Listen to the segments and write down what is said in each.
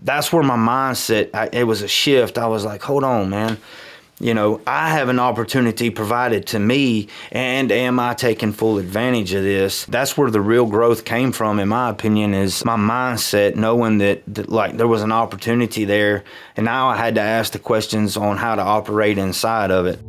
that's where my mindset, it was a shift. I was like, hold on, man. I have an opportunity provided to me, and am I taking full advantage of this? That's where the real growth came from, in my opinion, is my mindset, knowing that like there was an opportunity there, and now I had to ask the questions on how to operate inside of it.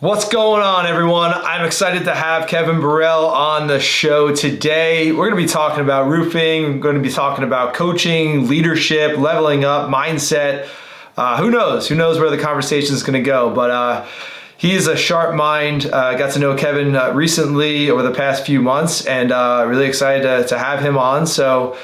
What's going on, everyone? I'm excited to have Kevin Barrelle on the show today. We're going to be talking about roofing. We're going to be talking about coaching, leadership, leveling up, mindset. Who knows? Who knows where the conversation is going to go? But he's a sharp mind. Got to know Kevin recently over the past few months, and really excited to have him on. So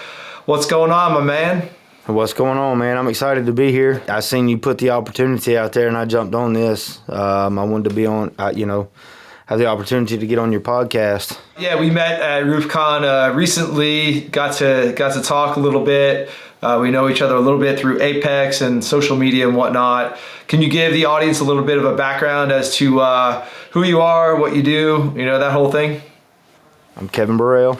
what's going on, my man? What's going on, man? I'm excited to be here. I seen you put the opportunity out there, and I jumped on this. I wanted to be on, have the opportunity to get on your podcast. Yeah, we met at RoofCon recently. Got to talk a little bit. We know each other a little bit through Apex and social media and whatnot. Can you give the audience a little bit of a background as to who you are, what you do, that whole thing? I'm Kevin Barrelle,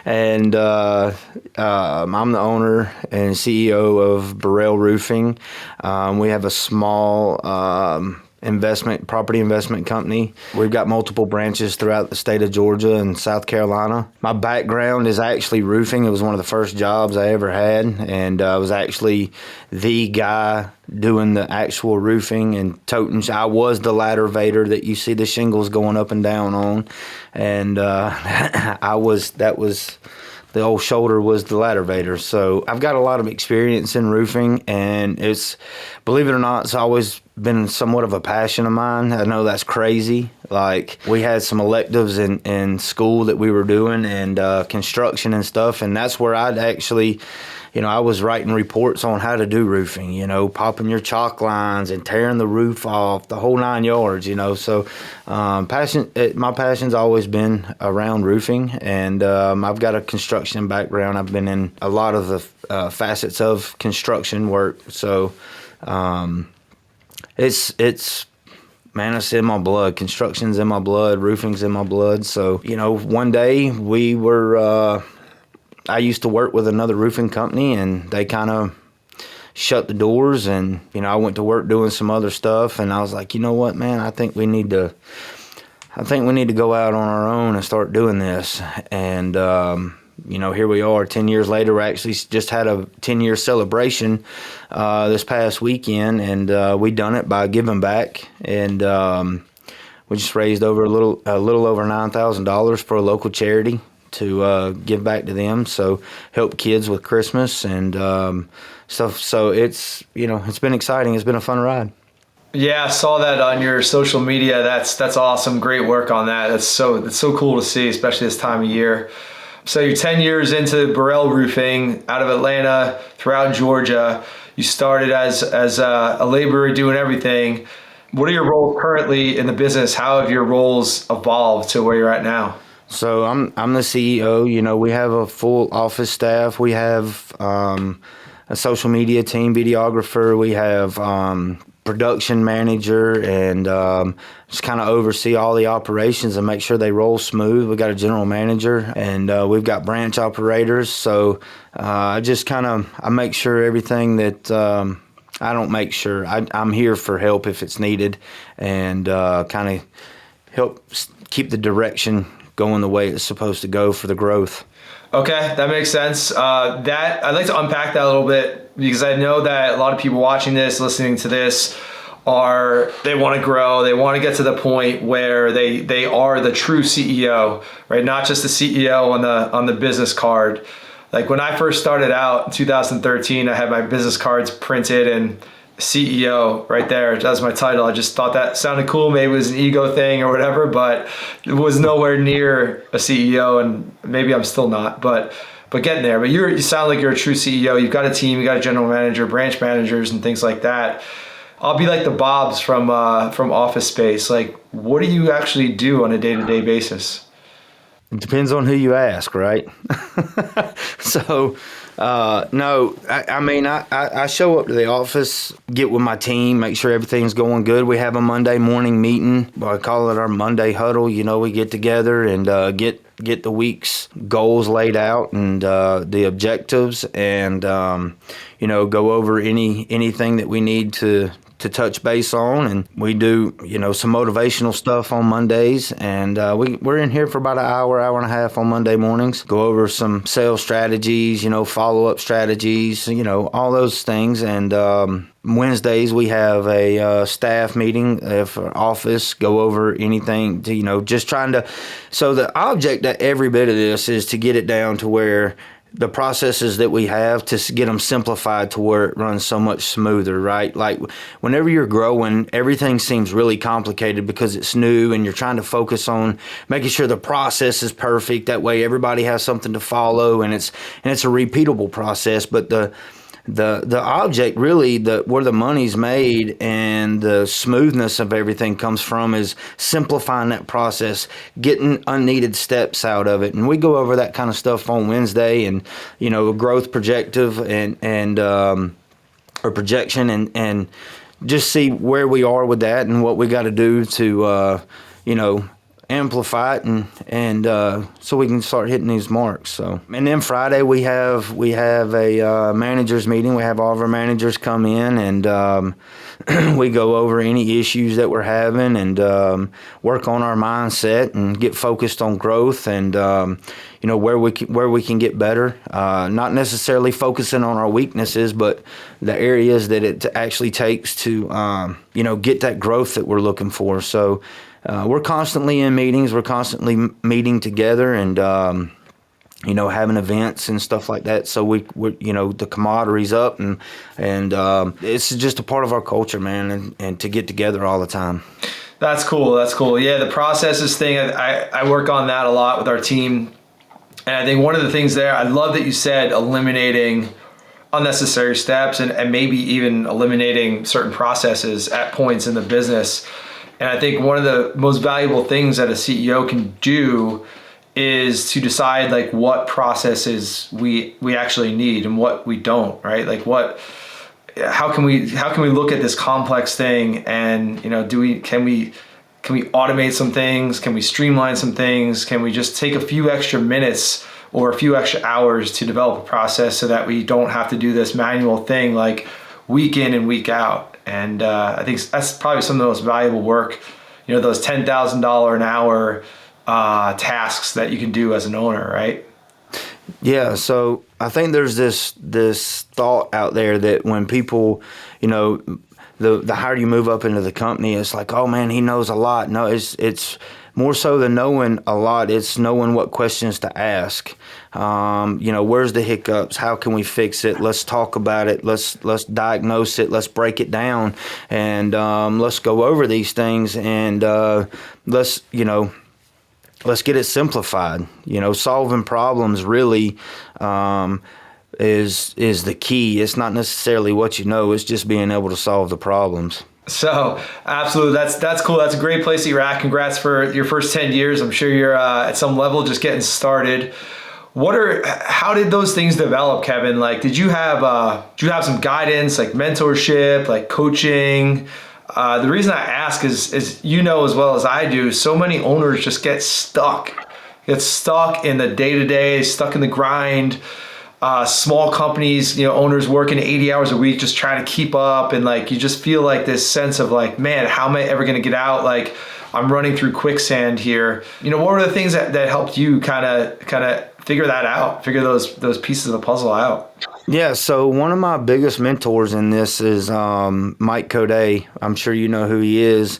and I'm the owner and CEO of Barrelle Roofing. We have a small property investment company. We've got multiple branches throughout the state of Georgia and South Carolina. My background is actually roofing. It was one of the first jobs I ever had, and I was actually the guy doing the actual roofing and toting. I was the ladder vader that you see the shingles going up and down on, and the old shoulder was the ladder vader. So I've got a lot of experience in roofing, and it's, believe it or not, it's always been somewhat of a passion of mine. I know that's crazy. Like, we had some electives in school that we were doing, and construction and stuff, and that's where I'd actually, I was writing reports on how to do roofing, popping your chalk lines and tearing the roof off, the whole 9 yards, So my passion's always been around roofing, and I've got a construction background. I've been in a lot of the facets of construction work, so it's man, it's in my blood. Construction's in my blood. Roofing's in my blood. So, one day I used to work with another roofing company, and they kind of shut the doors, and, I went to work doing some other stuff, and I was like, you know what, man, I think we need to go out on our own and start doing this. And, here we are 10 years later. We actually just had a 10-year celebration this past weekend, and we done it by giving back, and we just raised over a little over $9,000 for a local charity to give back to them, so help kids with Christmas and stuff. So it's it's been exciting. It's been a fun ride. Yeah, I saw that on your social media. That's awesome. Great work on that. It's so cool to see, especially this time of year. So you're 10 years into Barrelle Roofing out of Atlanta, throughout Georgia. You started as a laborer doing everything. What are your roles currently in the business? How have your roles evolved to where you're at now? So I'm the CEO. We have a full office staff. We have a social media team, videographer. We have production manager, and just kind of oversee all the operations and make sure they roll smooth. We got a general manager, and we've got branch operators. So I make sure everything that I don't make sure. I'm here for help if it's needed, and kind of help keep the direction going the way it's supposed to go for the growth. Okay, that makes sense. That I'd like to unpack that a little bit, because I know that a lot of people watching this, listening to this, they want to grow. They want to get to the point where they are the true CEO, right? Not just the CEO on the business card. Like when I first started out in 2013, I had my business cards printed and CEO right there. That's my title. I just thought that sounded cool. Maybe it was an ego thing or whatever, but it was nowhere near a CEO, and maybe I'm still not, but getting there. But you sound like you're a true CEO. You've got a team, you got a general manager, branch managers, and things like that. I'll be like the Bobs from Office Space. Like, what do you actually do on a day-to-day basis? It depends on who you ask, right? So, no, I show up to the office, get with my team, make sure everything's going good. We have a Monday morning meeting. I call it our Monday huddle. We get together and get get the week's goals laid out and the objectives, and go over anything that we need to touch base on. And we do some motivational stuff on Mondays, and we're in here for about an hour and a half on Monday mornings, go over some sales strategies, follow-up strategies, all those things. And Wednesdays we have a staff meeting for office, go over anything to just trying to, so the object of every bit of this is to get it down to where the processes that we have, to get them simplified to where it runs so much smoother, right? Like whenever you're growing, everything seems really complicated because it's new, and you're trying to focus on making sure the process is perfect. That way everybody has something to follow, and it's a repeatable process. But the object really, where the money's made and the smoothness of everything comes from, is simplifying that process, getting unneeded steps out of it. And we go over that kind of stuff on Wednesday, and a growth projective and or projection, and just see where we are with that and what we got to do to amplify it, and so we can start hitting these marks. So, and then Friday we have a managers meeting. We have all of our managers come in, and we go over any issues that we're having, and work on our mindset and get focused on growth, and where we can get better. Not necessarily focusing on our weaknesses, but the areas that it actually takes to get that growth that we're looking for. So we're constantly in meetings. We're constantly meeting together, and having events and stuff like that. So we the camaraderie's up, and it's just a part of our culture, man, and to get together all the time. That's cool. That's cool. Yeah, the processes thing, I work on that a lot with our team. And I think one of the things there, I love that you said eliminating unnecessary steps, and maybe even eliminating certain processes at points in the business. And I think one of the most valuable things that a CEO can do is to decide like what processes we actually need and what we don't, right? Like how can we look at this complex thing, and can we automate some things? Can we streamline some things? Can we just take a few extra minutes or a few extra hours to develop a process so that we don't have to do this manual thing like week in and week out? And I think that's probably some of the most valuable work, those $10,000 an hour tasks that you can do as an owner, right? Yeah, so I think there's this thought out there that when people, the higher you move up into the company, it's like, oh man, he knows a lot. No, it's more so than knowing a lot. It's knowing what questions to ask. Where's the hiccups? How can we fix it? Let's talk about it. Let's diagnose it. Let's break it down, and let's go over these things, and let's get it simplified. Solving problems really is the key. It's not necessarily what it's just being able to solve the problems. So absolutely, that's cool. That's a great place that you're at. Congrats for your first 10 years. I'm sure you're at some level just getting started. How did those things develop, Kevin? Like, did you have some guidance, like mentorship, like coaching? The reason I ask is as well as I do, so many owners just get stuck in the day-to-day, stuck in the grind. Small companies, owners working 80 hours a week, just trying to keep up. And like, you just feel like this sense of like, man, how am I ever going to get out? Like, I'm running through quicksand here. What were the things that helped you kind of figure that out, figure those pieces of the puzzle out? Yeah, so one of my biggest mentors in this is Mike Coday. I'm sure you know who he is.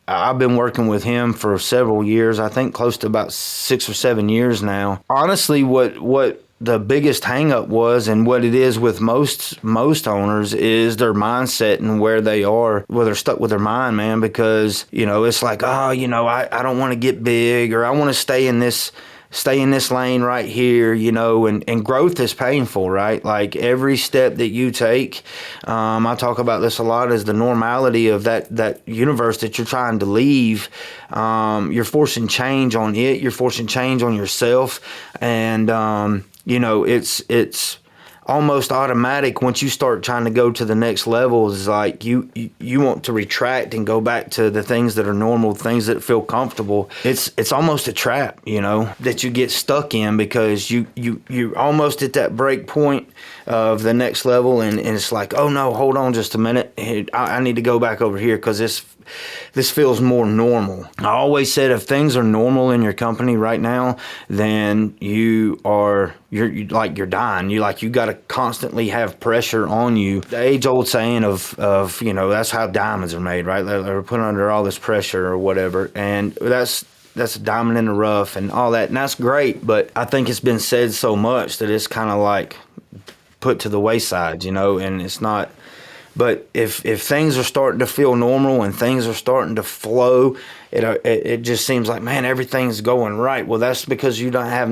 I've been working with him for several years, I think close to about 6 or 7 years now. Honestly, what the biggest hang up was, and what it is with most owners, is their mindset and where they are, where they're stuck with their mind, man, because, it's like, I don't want to get big, or I want to stay in this lane right here, and growth is painful, right? Like every step that you take, I talk about this a lot, is the normality of that universe that you're trying to leave. You're forcing change on it. You're forcing change on yourself. And, it's almost automatic once you start trying to go to the next level is like you want to retract and go back to the things that are normal, things that feel comfortable. It's almost a trap, you know, that you get stuck in because you're almost at that break point of the next level, and it's like, oh no, hold on just a minute, I need to go back over here because this feels more normal. I always said if things are normal in your company right now, then you're dying. You got to constantly have pressure on you. The age-old saying of you know, that's how diamonds are made, right? They're put under all this pressure or whatever, and that's a diamond in the rough and all that, and that's great. But I think it's been said so much that it's kind of like put to the wayside, you know, and it's not. But if things are starting to feel normal and things are starting to flow, it just seems like, man, everything's going right. Well, that's because you don't have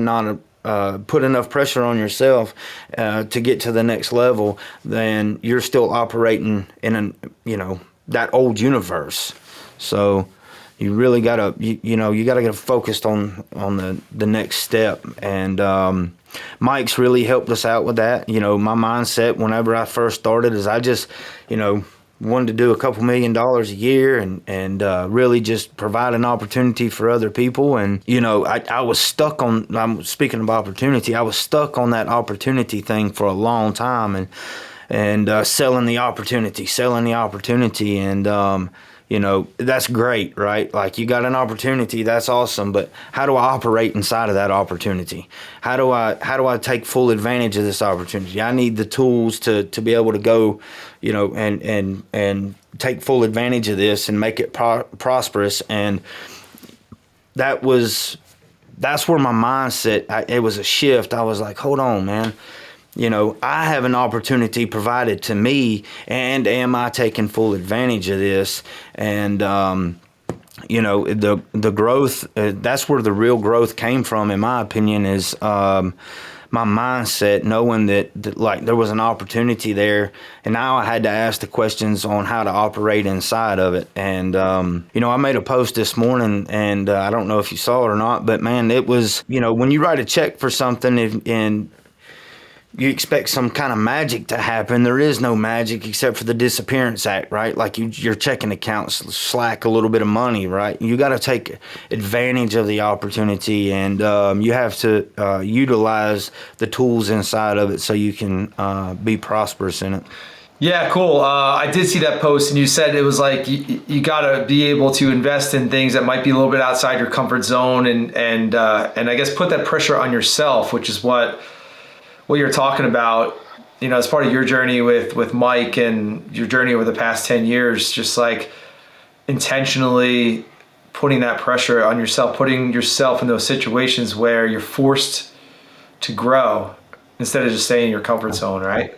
put enough pressure on yourself to get to the next level. Then you're still operating in that old universe. So you really gotta you gotta get focused on the next step. And Mike's really helped us out with that. You know, my mindset whenever I first started is I just, wanted to do a couple $1 million a year and really just provide an opportunity for other people. And, I was stuck I'm speaking of opportunity, I was stuck on that opportunity thing for a long time and selling the opportunity. And, that's great, right? Like, you got an opportunity, that's awesome, but how do I operate inside of that opportunity? How do I take full advantage of this opportunity? I need the tools to be able to go, and take full advantage of this and make it prosperous. And that's where my mindset, it was a shift. I was like, hold on, man. I have an opportunity provided to me, and am I taking full advantage of this? And, the growth, that's where the real growth came from, in my opinion, is my mindset, knowing that there was an opportunity there, and now I had to ask the questions on how to operate inside of it. And, I made a post this morning, and I don't know if you saw it or not, but man, it was, when you write a check for something and you expect some kind of magic to happen. There is no magic except for the disappearance act, right? Like your checking accounts slack a little bit of money, right? You got to take advantage of the opportunity, and you have to utilize the tools inside of it so you can be prosperous in it. Yeah, cool. I did see that post, and you said it was like you got to be able to invest in things that might be a little bit outside your comfort zone, and I guess put that pressure on yourself, which is what you're talking about, as part of your journey with Mike and your journey over the past 10 years, just like intentionally putting that pressure on yourself, putting yourself in those situations where you're forced to grow instead of just staying in your comfort zone, right?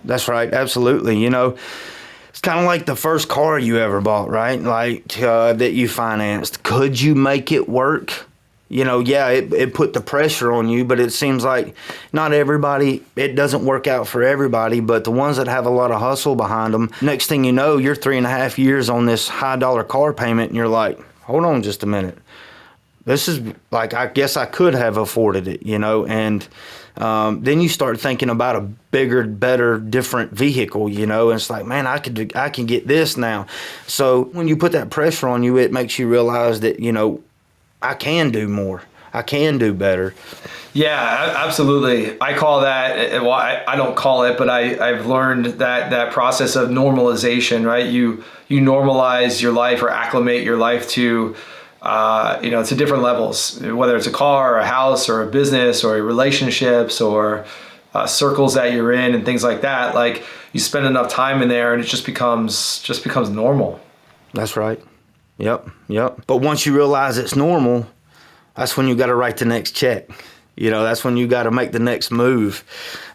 That's right. Absolutely. It's kind of like the first car you ever bought, right? Like that you financed. Could you make it work? It put the pressure on you, but it seems like not everybody, it doesn't work out for everybody, but the ones that have a lot of hustle behind them, next thing you know, you're 3.5 years on this high dollar car payment, and you're like, hold on just a minute. This is like, I guess I could have afforded it, and then you start thinking about a bigger, better, different vehicle, and it's like, man, I can get this now. So when you put that pressure on you, it makes you realize that, I can do more. I can do better. Yeah, absolutely. I call that, well, I don't call it, but I've learned that process of normalization, right? You normalize your life or acclimate your life to, to different levels, whether it's a car or a house or a business or relationships or circles that you're in and things like that. Like, you spend enough time in there and it just becomes normal. That's right. Yep. But once you realize it's normal, that's when you got to write the next check. That's when you got to make the next move,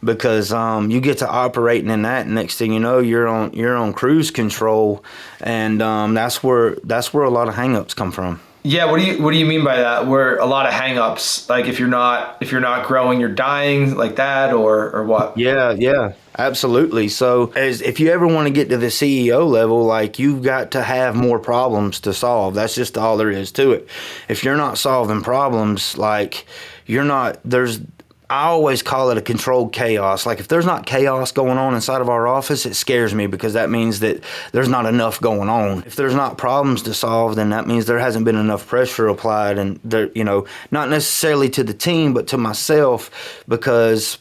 because you get to operating in that. And next thing you know, you're on cruise control, and that's where a lot of hangups come from. Yeah, what do you mean by that? Where a lot of hangups, like if you're not growing, you're dying, like that, or what? Yeah, absolutely. So if you ever want to get to the CEO level, like, you've got to have more problems to solve. That's just all there is to it. If you're not solving problems, like, I always call it a controlled chaos. Like if there's not chaos going on inside of our office, it scares me because that means that there's not enough going on. If there's not problems to solve, then that means there hasn't been enough pressure applied, and there, not necessarily to the team, but to myself, because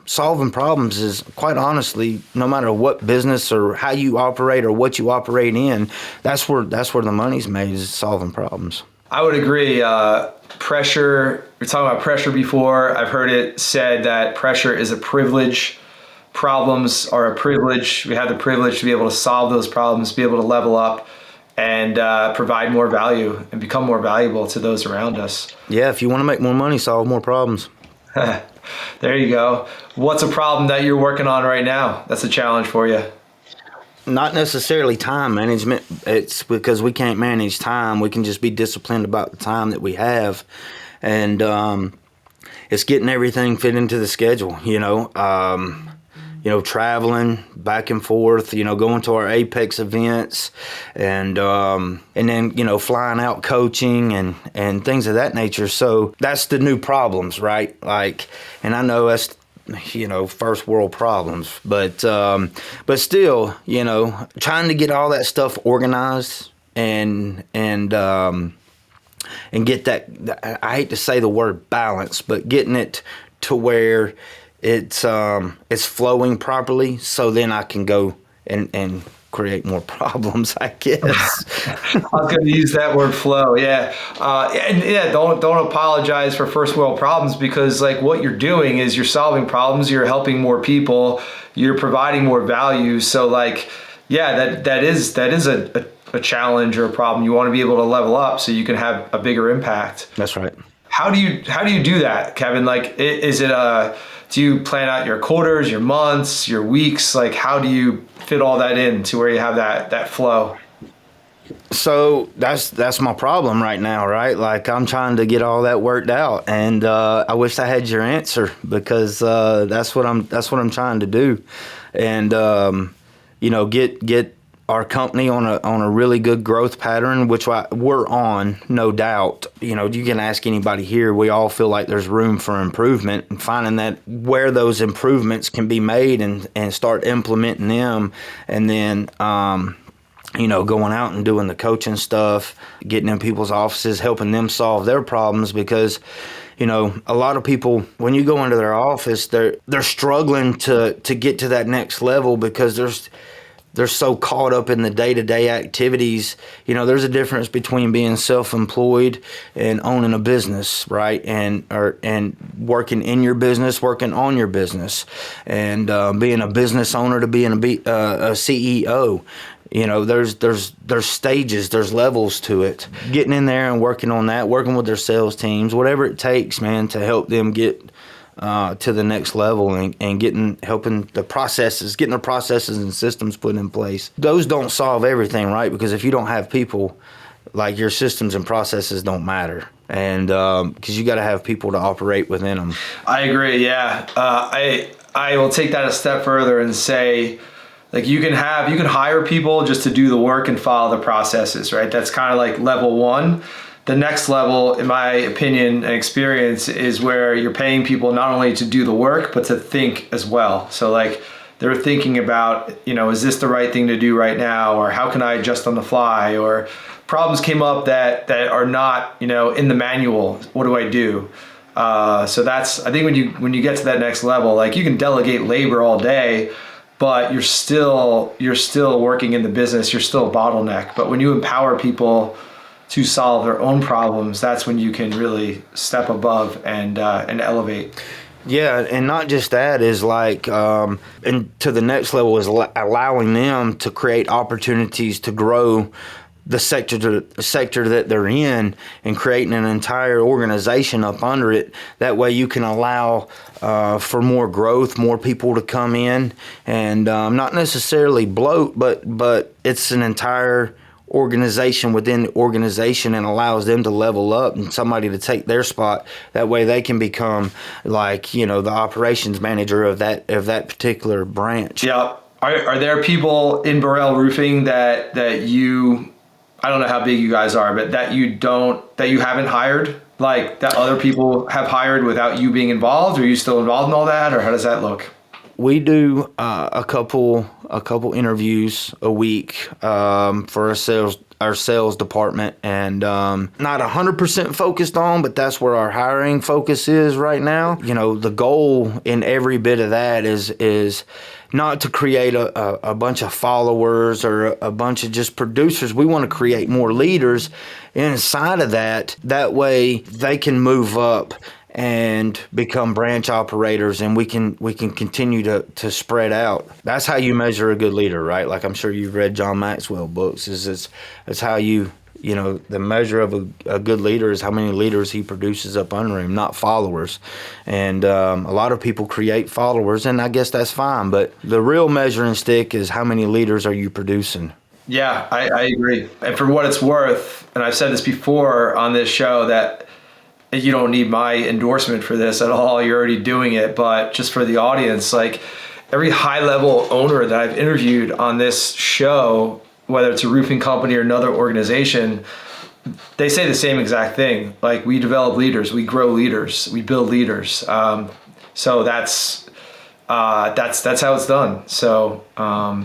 solving problems is, quite honestly, no matter what business or how you operate or what you operate in, that's where the money's made, is solving problems. I would agree. Pressure, we talked about pressure before. I've heard it said that pressure is a privilege. Problems are a privilege. We have the privilege to be able to solve those problems, be able to level up and provide more value and become more valuable to those around us. Yeah, if you want to make more money, solve more problems. There you go. What's a problem that you're working on right now that's a challenge for you? Not necessarily time management. It's because we can't manage time. We can just be disciplined about the time that we have. And it's getting everything fit into the schedule, traveling back and forth, going to our Apex events and then, flying out coaching and things of that nature. So that's the new problems, right? And I know that's, first world problems, but still, trying to get all that stuff organized and get that, I hate to say the word balance, but getting it to where it's flowing properly, so then I can go and create more problems, I guess. I was going to use that word, flow. Yeah. Don't apologize for first world problems, because what you're doing is you're solving problems, you're helping more people, you're providing more value. So that is a challenge or a problem. You want to be able to level up so you can have a bigger impact. That's right. How do you do that, Kevin? Do you plan out your quarters, your months, your weeks? How do you fit all that in to where you have that flow? So that's my problem right now, right? I'm trying to get all that worked out, and I wish I had your answer, because that's what I'm trying to do, and get our company on a really good growth pattern, which we're on, no doubt. You can ask anybody here. We all feel like there's room for improvement, and finding that where those improvements can be made and start implementing them, and then going out and doing the coaching stuff, getting in people's offices, helping them solve their problems, because a lot of people, when you go into their office, they're struggling to get to that next level, because they're so caught up in the day-to-day activities. There's a difference between being self-employed and owning a business, right? And working in your business, working on your business, and being a business owner to being a CEO. There's stages, there's levels to it. Getting in there and working on that, working with their sales teams, whatever it takes, man, to help them get to the next level, and helping the processes, getting the processes and systems put in place. Those don't solve everything, right? Because if you don't have people, your systems and processes don't matter, and because you got to have people to operate within them. I agree. Yeah, I will take that a step further and say, you can hire people just to do the work and follow the processes, right? That's kind of level one. The next level, in my opinion and experience, is where you're paying people not only to do the work, but to think as well. So they're thinking about, is this the right thing to do right now? Or how can I adjust on the fly? Or problems came up that are not, in the manual. What do I do? So that's, I think when you get to that next level, you can delegate labor all day, but you're still working in the business. You're still a bottleneck. But when you empower people to solve their own problems, that's when you can really step above and elevate. Yeah, and not just that, is and to the next level is allowing them to create opportunities to grow the sector that they're in, and creating an entire organization up under it. That way you can allow for more growth, more people to come in, and not necessarily bloat, but it's an entire organization within the organization, and allows them to level up and somebody to take their spot. That way they can become the operations manager of that particular branch. Yeah. Are there people in Barrelle Roofing that you, I don't know how big you guys are, but that you haven't hired, like that other people have hired without you being involved? Or are you still involved in all that, or how does that look? We do a couple interviews a week for our sales department, and not 100% focused on, but that's where our hiring focus is right now. You know, the goal in every bit of that is not to create a bunch of followers or a bunch of just producers. We want to create more leaders inside of that. That way they can move up and become branch operators, and we can continue to spread out. That's how you measure a good leader, right? Like, I'm sure you've read John Maxwell books. It's how you know, the measure of a good leader is how many leaders he produces up under him, not followers. And a lot of people create followers, and I guess that's fine, but the real measuring stick is how many leaders are you producing. Yeah, I agree. And for what it's worth, and I've said this before on this show, that you don't need my endorsement for this at all. You're already doing it. But just for the audience, like, every high level owner that I've interviewed on this show, whether it's a roofing company or another organization, they say the same exact thing. Like, we develop leaders, we grow leaders, we build leaders. So that's how it's done. So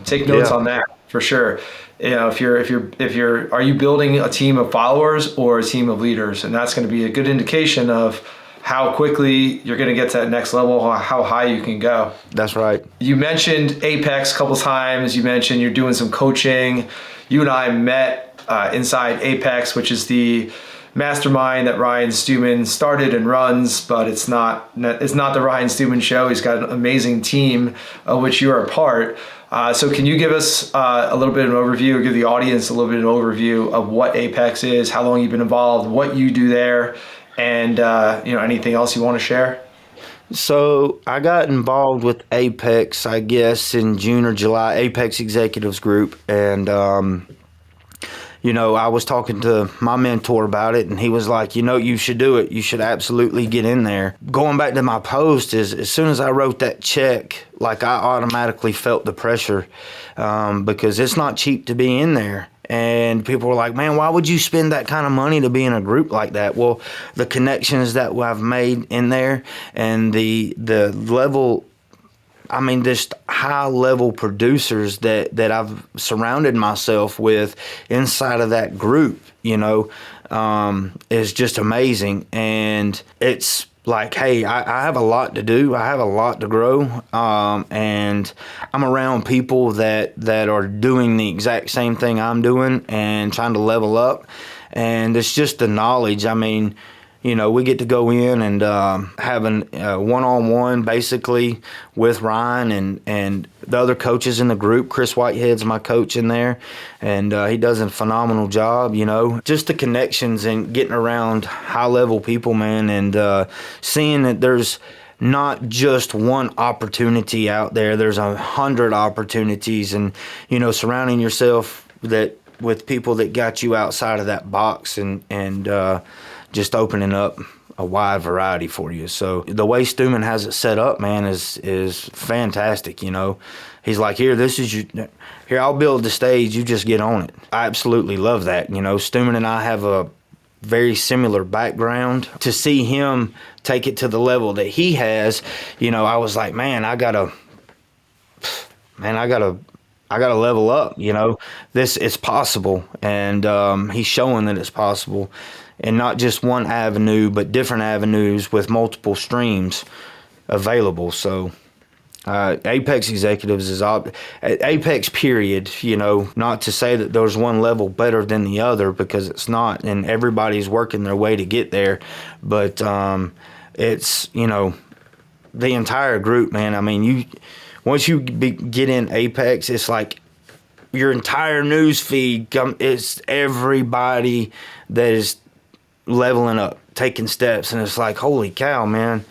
take notes on that for sure. You know, if you're, are you building a team of followers or a team of leaders? And that's going to be a good indication of how quickly you're going to get to that next level, how high you can go. That's right. You mentioned Apex a couple times. You mentioned you're doing some coaching. You and I met inside Apex, which is the mastermind that Ryan Stewman started and runs, but it's not the Ryan Stewman show. He's got an amazing team of which you are a part. So can you give us a little bit of an overview, or give the audience a little bit of an overview of what Apex is, how long you've been involved, what you do there, and anything else you want to share? So I got involved with Apex, I guess, in June or July, Apex Executives Group, and I was talking to my mentor about it, and he was like, you should do it. You should absolutely get in there. Going back to my post, is as soon as I wrote that check, like, I automatically felt the pressure because it's not cheap to be in there. And people were like, man, why would you spend that kind of money to be in a group like that? Well, the connections that I've made in there, and the level, I mean, just high level producers that I've surrounded myself with inside of that group, is just amazing. And it's like, hey, I have a lot to do. I have a lot to grow. And I'm around people that are doing the exact same thing I'm doing and trying to level up. And it's just the knowledge. I mean, we get to go in and have a one-on-one basically with Ryan and the other coaches in the group. Chris Whitehead's my coach in there, and he does a phenomenal job, Just the connections and getting around high-level people, man, and seeing that there's not just one opportunity out there. There's 100 opportunities, and, surrounding yourself with people that got you outside of that box and just opening up a wide variety for you. So the way Stewman has it set up, man, is fantastic. He's like, here, I'll build the stage. You just get on it. I absolutely love that. Stewman and I have a very similar background. To see him take it to the level that he has, I was like, man, I gotta level up. It's possible, and he's showing that it's possible. And not just one avenue, but different avenues with multiple streams available. So Apex Executives is Apex, period. Not to say that there's one level better than the other, because it's not, and everybody's working their way to get there. But it's, the entire group, man. I mean, once you get in Apex, it's like your entire news feed. It's everybody that is leveling up, taking steps, and it's like, holy cow, man,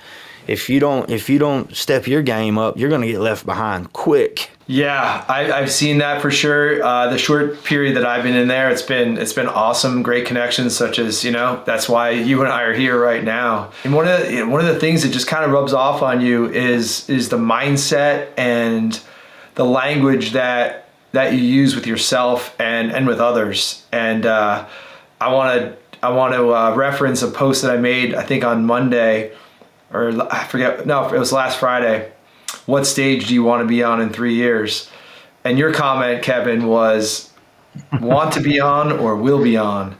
if you don't step your game up, you're gonna get left behind quick. Yeah, I've seen that for sure. The short period that I've been in there, it's been awesome. Great connections, such as, that's why you and I are here right now. And one of the things that just kind of rubs off on you is the mindset and the language that you use with yourself and with others. And I I want to reference a post that I made, I think on Monday, or I forget, no, it was last Friday. What stage do you want to be on in 3 years? And your comment, Kevin, was want to be on or will be on.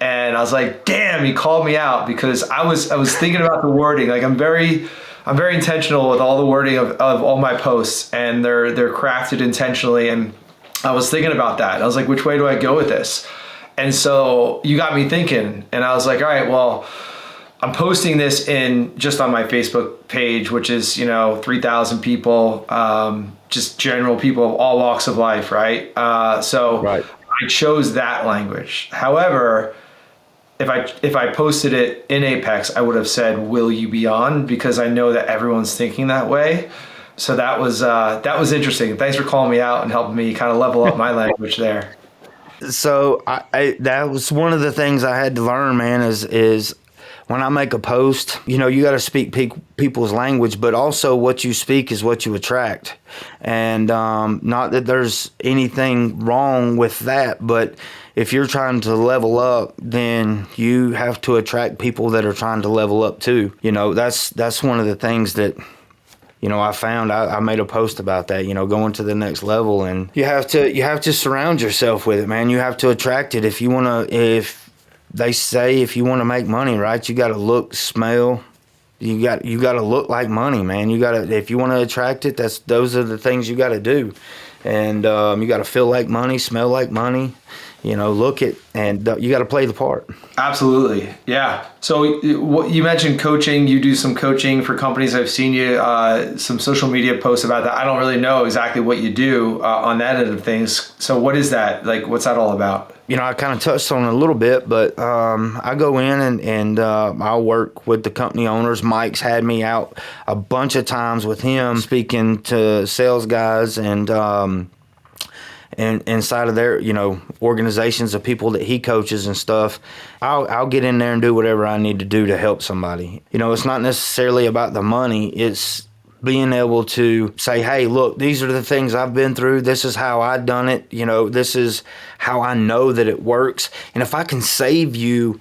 And I was like, damn, he called me out, because I was thinking about the wording. Like I'm very intentional with all the wording of all my posts, and they're crafted intentionally. And I was thinking about that. I was like, which way do I go with this? And so you got me thinking, and I was like, all right, well, I'm posting this just on my Facebook page, which is, 3,000 people, just general people of all walks of life, right? Right. I chose that language. However, if I posted it in Apex, I would have said, will you be on? Because I know that everyone's thinking that way. So that was interesting. Thanks for calling me out and helping me kind of level up my language there. So I that was one of the things I had to learn, man, is when I make a post, you got to speak people's language, but also what you speak is what you attract. And not that there's anything wrong with that, but if you're trying to level up, then you have to attract people that are trying to level up too. That's one of the things that I found. I made a post about that, going to the next level, and you have to surround yourself with it, man. You have to attract it. If they say if you want to make money, right, you got to look, smell. You got to look like money, man. If you want to attract it, those are the things you got to do, and you got to feel like money, smell like money. Look it, and you got to play the part. Absolutely. Yeah. So you mentioned coaching. You do some coaching for companies. I've seen you, some social media posts about that. I don't really know exactly what you do on that end of things. So what is that? Like, what's that all about? I kind of touched on it a little bit, but I go in and I'll work with the company owners. Mike's had me out a bunch of times with him, speaking to sales guys and inside of their, organizations of people that he coaches and stuff. I'll get in there and do whatever I need to do to help somebody. It's not necessarily about the money. It's being able to say, hey, look, these are the things I've been through. This is how I've done it. This is how I know that it works. And if I can save you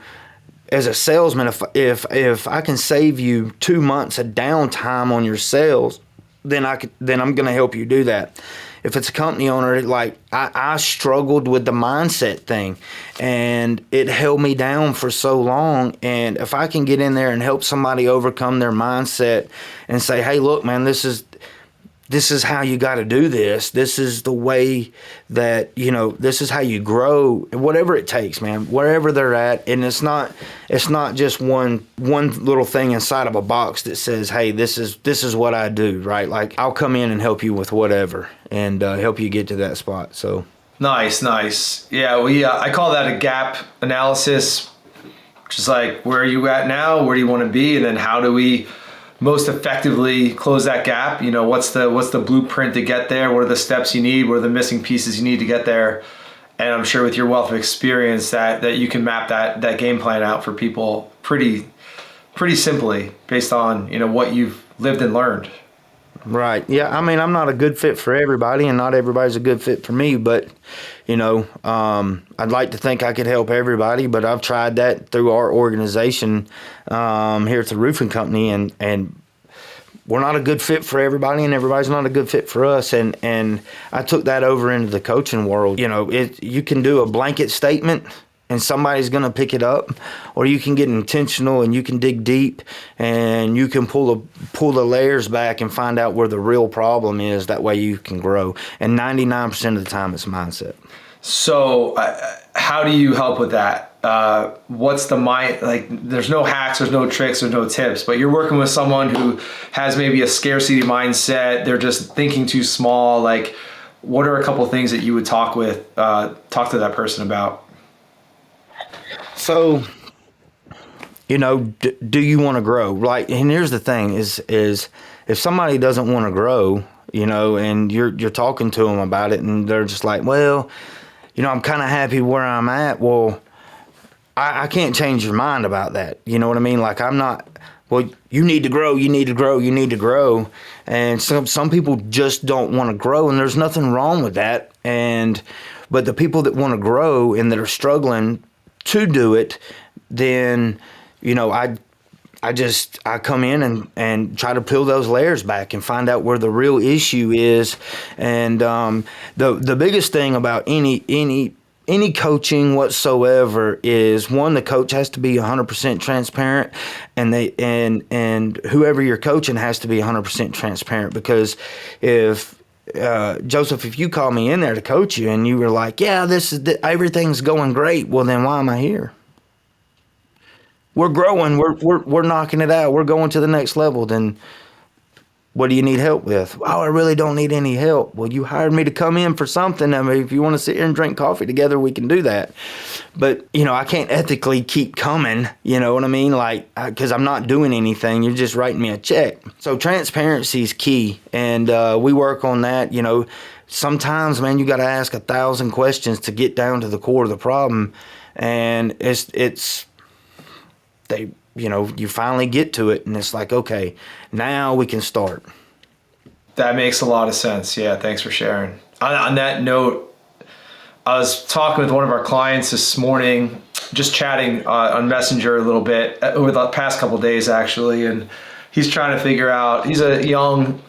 as a salesman, if I can save you 2 months of downtime on your sales, then I'm going to help you do that. If it's a company owner, like I struggled with the mindset thing, and it held me down for so long. And if I can get in there and help somebody overcome their mindset and say, hey, look, man, this is how you got to do this. This is the way that, this is how you grow, whatever it takes, man, wherever they're at. And it's not just one little thing inside of a box that says, hey, this is what I do, right? Like I'll come in and help you with whatever and help you get to that spot. So nice. Yeah. I call that a gap analysis, which is like, where are you at now? Where do you want to be? And then how do we most effectively close that gap? What's the blueprint to get there? What are the steps you need? What are the missing pieces you need to get there? And I'm sure with your wealth of experience that you can map that game plan out for people pretty simply based on, what you've lived and learned. Right. Yeah. I mean, I'm not a good fit for everybody, and not everybody's a good fit for me, but I'd like to think I could help everybody, but I've tried that through our organization here at the roofing company, and we're not a good fit for everybody, and everybody's not a good fit for us. And I took that over into the coaching world. You can do a blanket statement and somebody's going to pick it up, or you can get intentional and you can dig deep and you can pull the layers back and find out where the real problem is. That way you can grow. And 99% of the time it's mindset. So how do you help with that? What's the mind? Like, there's no hacks, there's no tricks, there's no tips, but you're working with someone who has maybe a scarcity mindset. They're just thinking too small. Like, what are a couple of things that you would talk to that person about? So, do you want to grow? Like, and here's the thing is if somebody doesn't want to grow, and you're talking to them about it and they're just like, well, I'm kind of happy where I'm at. Well, I can't change your mind about that. You know what I mean? Like, I'm not, well, you need to grow, you need to grow, you need to grow. And some people just don't want to grow, and there's nothing wrong with that. But the people that want to grow and that are struggling, to do it, then, I come in and try to peel those layers back and find out where the real issue is. And the biggest thing about any coaching whatsoever is, one, the coach has to be 100% transparent, and whoever you're coaching has to be 100% transparent. Because if Joseph, if you call me in there to coach you and you were like, yeah, everything's going great, well, then why am I here? We're growing, we're knocking it out, we're going to the next level. Then what do you need help with? Oh, I really don't need any help. Well, you hired me to come in for something. I mean, if you want to sit here and drink coffee together, we can do that. But, I can't ethically keep coming, you know what I mean? Like, because I'm not doing anything. You're just writing me a check. So transparency is key, and we work on that. Sometimes, man, you got to ask 1,000 questions to get down to the core of the problem. And you finally get to it, and it's like, okay, now we can start. That makes a lot of sense. Yeah, thanks for sharing. On that note, I was talking with one of our clients this morning, just chatting on Messenger a little bit over the past couple of days, actually, and he's trying to figure out, he's a young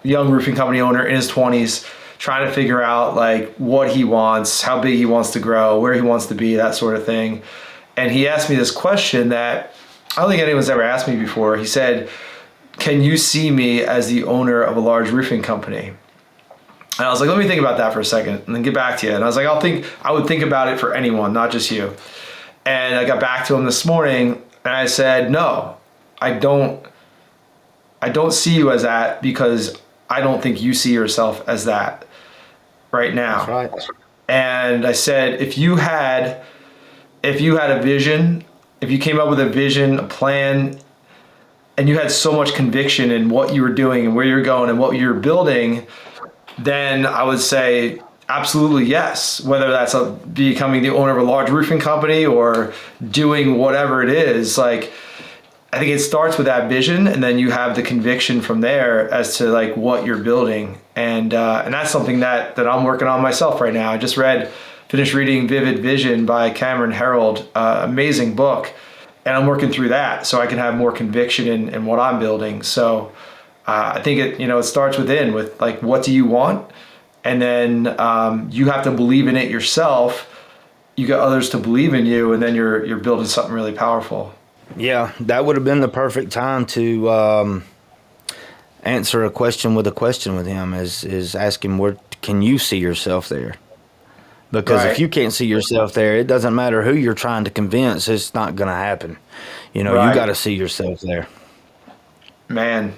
roofing company owner in his 20s, trying to figure out like what he wants, how big he wants to grow, where he wants to be, that sort of thing. And he asked me this question that I don't think anyone's ever asked me before. He said, can you see me as the owner of a large roofing company? And I was like, let me think about that for a second and then get back to you. And I was like, I would think about it for anyone, not just you. And I got back to him this morning and I said, no, I don't see you as that, because I don't think you see yourself as that right now. That's right. And I said, if you had a vision, if you came up with a vision, a plan, and you had so much conviction in what you were doing and where you're going and what you're building, then I would say absolutely yes. Whether that's becoming the owner of a large roofing company or doing whatever it is, like, I think it starts with that vision, and then you have the conviction from there as to like what you're building. And that's something that I'm working on myself right now. I just finished reading Vivid Vision by Cameron Herold, amazing book. And I'm working through that so I can have more conviction in what I'm building. So I think it starts within, with like, what do you want? And then you have to believe in it yourself. You get others to believe in you, and then you're building something really powerful. Yeah, that would have been the perfect time to answer a question with him, is ask him, where can you see yourself there? Because Right. if you can't see yourself there, it doesn't matter who you're trying to convince, it's not going to happen. You Right. got to see yourself there. Man,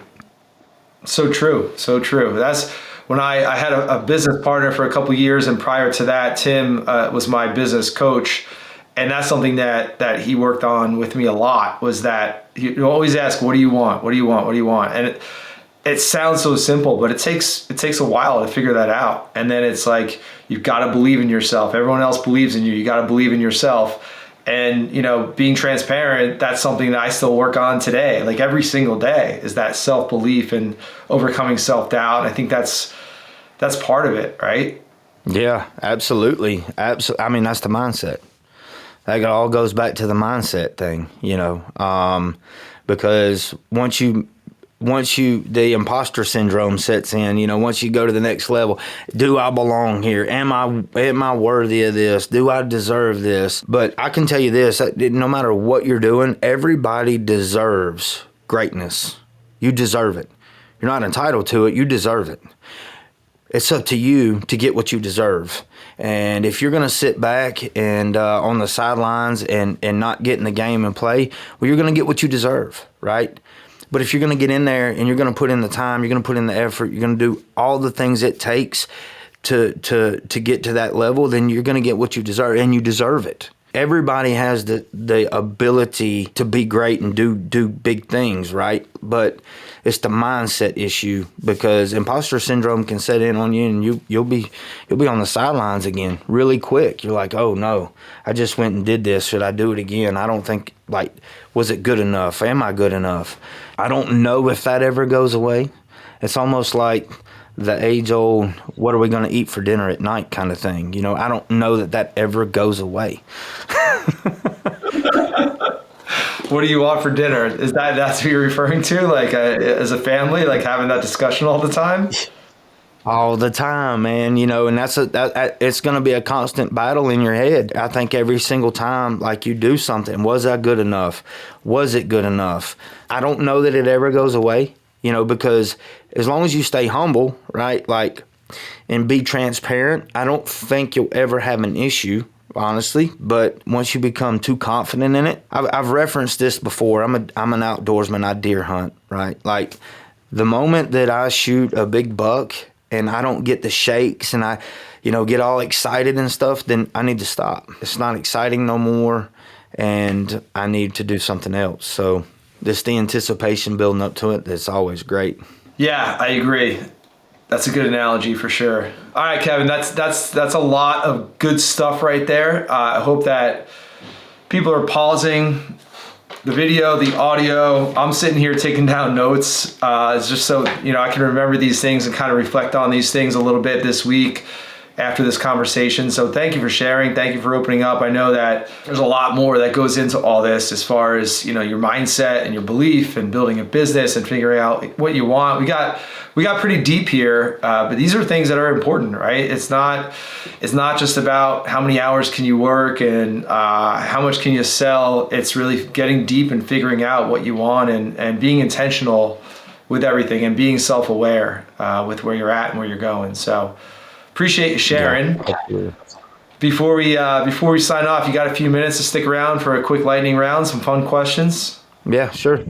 so true, so true. That's when I had a business partner for a couple of years, and prior to that, Tim was my business coach. And that's something that he worked on with me a lot, was that he always ask, what do you want? What do you want? What do you want? And it sounds so simple, but it takes a while to figure that out. And then it's like, you've got to believe in yourself. Everyone else believes in you. You got to believe in yourself. And, being transparent, that's something that I still work on today. Like every single day is that self-belief and overcoming self-doubt. I think that's part of it, right? Yeah, absolutely. I mean, that's the mindset. That all goes back to the mindset thing, because once the imposter syndrome sets in, once you go to the next level, do I belong here? Am I worthy of this? Do I deserve this? But I can tell you this, no matter what you're doing, everybody deserves greatness. You deserve it. You're not entitled to it. You deserve it. It's up to you to get what you deserve. And if you're going to sit back and on the sidelines and not get in the game and play, well, you're going to get what you deserve, right? But if you're going to get in there and you're going to put in the time, you're going to put in the effort, you're going to do all the things it takes to get to that level, then you're going to get what you deserve, and you deserve it. Everybody has the ability to be great and do big things, right? But it's the mindset issue, because imposter syndrome can set in on you, and you'll be on the sidelines again really quick. You're like, oh no, I just went and did this. Should I do it again? I don't think, was it good enough? Am I good enough? I don't know if that ever goes away. It's almost like the age old, what are we going to eat for dinner at night kind of thing. You know, I don't know that ever goes away. What do you want for dinner? That's what you're referring to? Like as a family, like having that discussion all the time? All the time, man. You know, and it's going to be a constant battle in your head. I think every single time, like, you do something, was that good enough? Was it good enough? I don't know that it ever goes away, you know, because as long as you stay humble, right, like, and be transparent, I don't think you'll ever have an issue, honestly. But once you become too confident in it, I've referenced this before. I'm an outdoorsman. I deer hunt, right? Like, the moment that I shoot a big buck and I don't get the shakes and I, you know, get all excited and stuff, then I need to stop. It's not exciting no more, and I need to do something else. So just the anticipation building up to it, that's always great. Yeah, I agree. That's a good analogy for sure. All right, Kevin, that's a lot of good stuff right there. I hope that people are pausing the video, the audio. I'm sitting here taking down notes. It's just so, you know, I can remember these things and kind of reflect on these things a little bit this week after this conversation. So thank you for sharing. Thank you for opening up. I know that there's a lot more that goes into all this as far as, you know, your mindset and your belief and building a business and figuring out what you want. We got pretty deep here, but these are things that are important, right? It's not just about how many hours can you work and how much can you sell. It's really getting deep and figuring out what you want and being intentional with everything and being self-aware with where you're at and where you're going. So appreciate you sharing. Yeah. Before we sign off, you got a few minutes to stick around for a quick lightning round, some fun questions? Yeah, sure.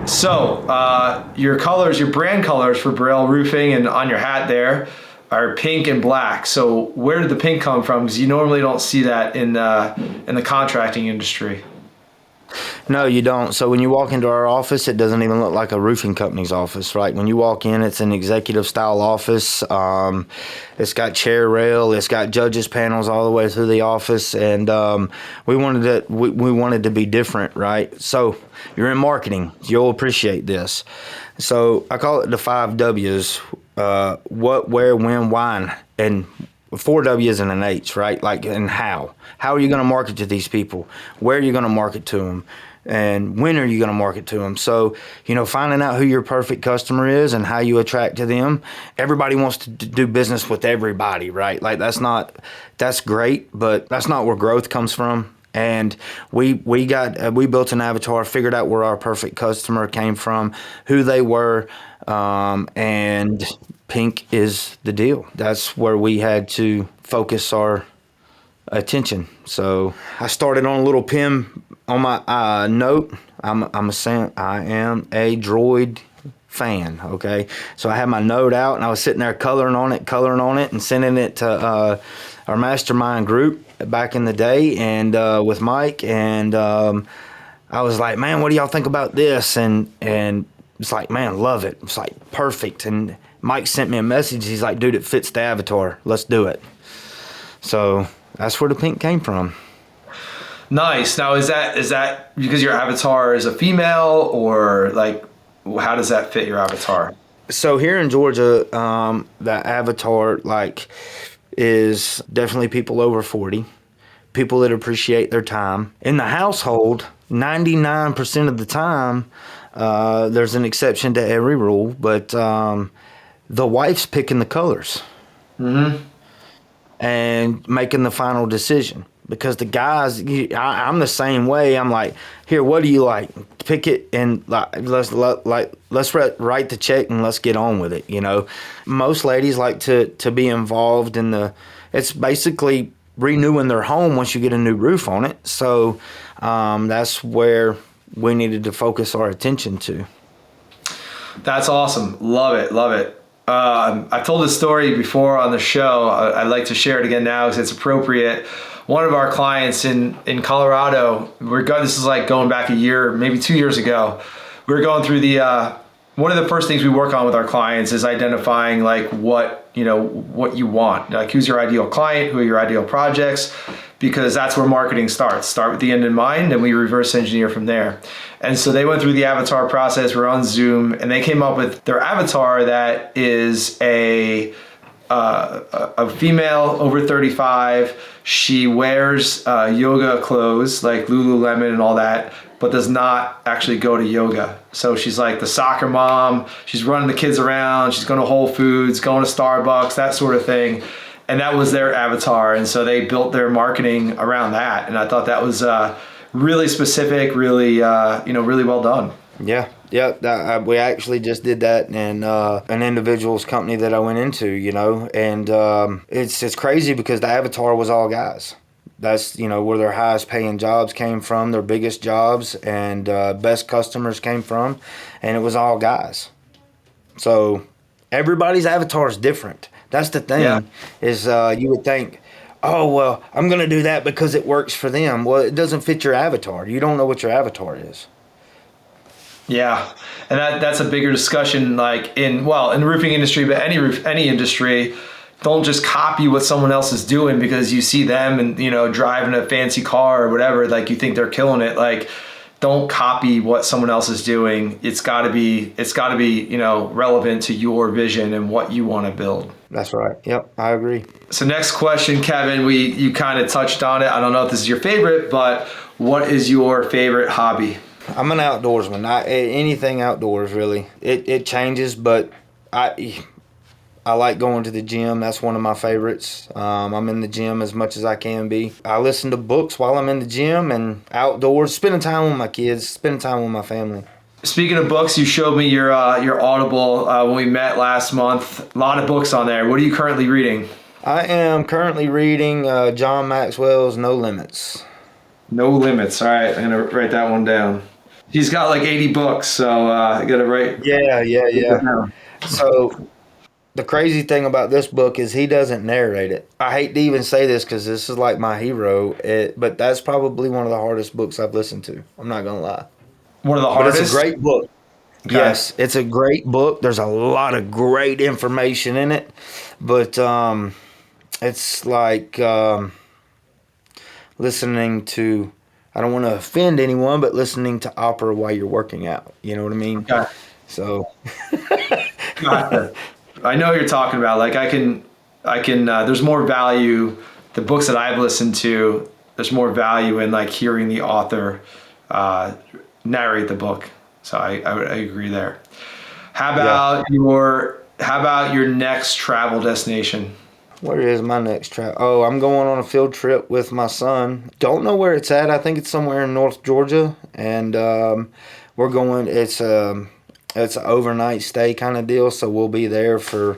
So your colors, your brand colors for Barrelle Roofing and on your hat there are pink and black. So where did the pink come from? Because you normally don't see that in the contracting industry. No, you don't. So when you walk into our office, it doesn't even look like a roofing company's office, right? When you walk in, it's an executive style office. It's got chair rail. It's got judges panels all the way through the office. And we wanted to be different, right? So you're in marketing. You'll appreciate this. So I call it the 5 W's. What, where, when, why, and 4 W's and an H, right? Like, and how. How are you going to market to these people? Where are you going to market to them? And when are you going to market to them? So, you know, finding out who your perfect customer is and how you attract to them. Everybody wants to do business with everybody, right? Like, that's great, but that's not where growth comes from. And we built an avatar, figured out where our perfect customer came from, who they were, and pink is the deal. That's where we had to focus our attention. So I started on a little pen on my note. I am a Droid fan. Okay, so I had my note out and I was sitting there coloring on it, and sending it to our mastermind group back in the day, and with Mike, and I was like, man, what do y'all think about this? And it's like, man, love it. It's like perfect. And Mike sent me a message. He's like, dude, it fits the avatar. Let's do it. So that's where the pink came from. Nice. Now, is that because your avatar is a female, or like, how does that fit your avatar? So here in Georgia, the avatar like is definitely people over 40, people that appreciate their time. In the household, 99% of the time, there's an exception to every rule, but the wife's picking the colors. Mm-hmm. And making the final decision. Because the guys, I'm the same way. I'm like, here, what do you like? Pick it, and let's write the check and let's get on with it. You know, most ladies like to be involved in it's basically renewing their home once you get a new roof on it. So that's where we needed to focus our attention to. That's awesome. Love it. I've told this story before on the show. I'd like to share it again now because it's appropriate. One of our clients in Colorado, this is like going back a year, maybe 2 years ago. We were going through one of the first things we work on with our clients is identifying like what you want, like who's your ideal client, who are your ideal projects, because that's where marketing starts. Start with the end in mind, and we reverse engineer from there. And so they went through the avatar process. We're on Zoom, and they came up with their avatar that is a female over 35. She wears yoga clothes like Lululemon and all that, but does not actually go to yoga. So she's like the soccer mom. She's running the kids around. She's going to Whole Foods, going to Starbucks, that sort of thing. And that was their avatar. And so they built their marketing around that. And I thought that was really specific, really, really well done. Yeah. We actually just did that in an individual's company that I went into, and it's crazy because the avatar was all guys. That's, where their highest paying jobs came from, their biggest jobs and best customers came from, and it was all guys. So everybody's avatar is different. That's the thing, is you would think, oh, well, I'm going to do that because it works for them. Well, it doesn't fit your avatar. You don't know what your avatar is. Yeah, and that's a bigger discussion, like in the roofing industry, but any industry. Don't just copy what someone else is doing because you see them and driving a fancy car or whatever. Like you think they're killing it. Like, don't copy what someone else is doing. It's got to be relevant to your vision and what you want to build. That's right. Yep, I agree. So next question, Kevin, you kind of touched on it. I don't know if this is your favorite, but what is your favorite hobby? I'm an outdoorsman. Anything outdoors, really. It changes, but I like going to the gym. That's one of my favorites. I'm in the gym as much as I can be. I listen to books while I'm in the gym and outdoors, spending time with my kids, spending time with my family. Speaking of books, you showed me your Audible when we met last month. A lot of books on there. What are you currently reading? I am currently reading John Maxwell's No Limits. No Limits. All right, I'm going to write that one down. He's got like 80 books, so I got to write. Yeah. So the crazy thing about this book is he doesn't narrate it. I hate to even say this because this is like my hero, but that's probably one of the hardest books I've listened to. I'm not going to lie. One of the hardest? But it's a great book. Okay. Yes, it's a great book. There's a lot of great information in it, but it's like listening to, I don't want to offend anyone, but listening to opera while you're working out. You know what I mean? Okay. So. I know what you're talking about. Like I can. There's more value. The books that I've listened to, there's more value in like hearing the author narrate the book. So I agree there. How about your next travel destination? Where is my next travel? Oh, I'm going on a field trip with my son. Don't know where it's at. I think it's somewhere in North Georgia, and we're going. It's an overnight stay kind of deal, so we'll be there for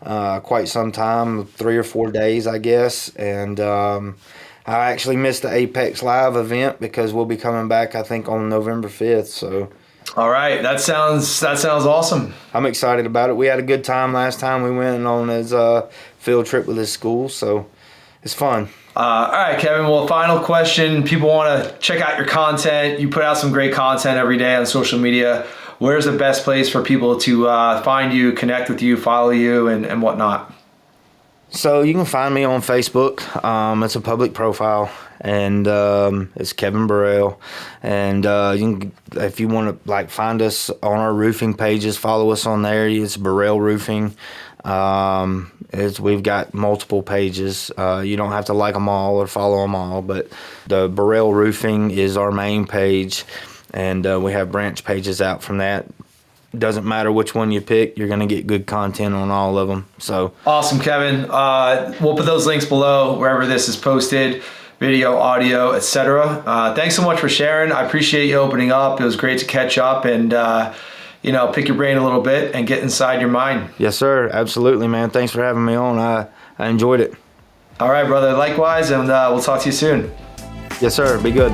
quite some time, 3 or 4 days, I guess. And I actually missed the Apex Live event because we'll be coming back, I think, on November 5th. So, all right, that sounds awesome. I'm excited about it. We had a good time last time we went on his field trip with his school, so it's fun. All right, Kevin. Well, final question. People want to check out your content. You put out some great content every day on social media. Where's the best place for people to find you, connect with you, follow you, and whatnot? So you can find me on Facebook. It's a public profile, and it's Kevin Barrelle. And you can, if you want to find us on our roofing pages, follow us on there. It's Barrelle Roofing. We've got multiple pages. You don't have to like them all or follow them all, but the Barrelle Roofing is our main page. And we have branch pages out from that. Doesn't matter which one you pick, you're going to get good content on all of them. So awesome, Kevin. We'll put those links below wherever this is posted, video, audio, etc. Thanks so much for sharing. I appreciate you opening up. It was great to catch up and pick your brain a little bit and get inside your mind. Yes, sir. Absolutely, man. Thanks for having me on. I enjoyed it. All right, brother. Likewise, and we'll talk to you soon. Yes, sir. Be good.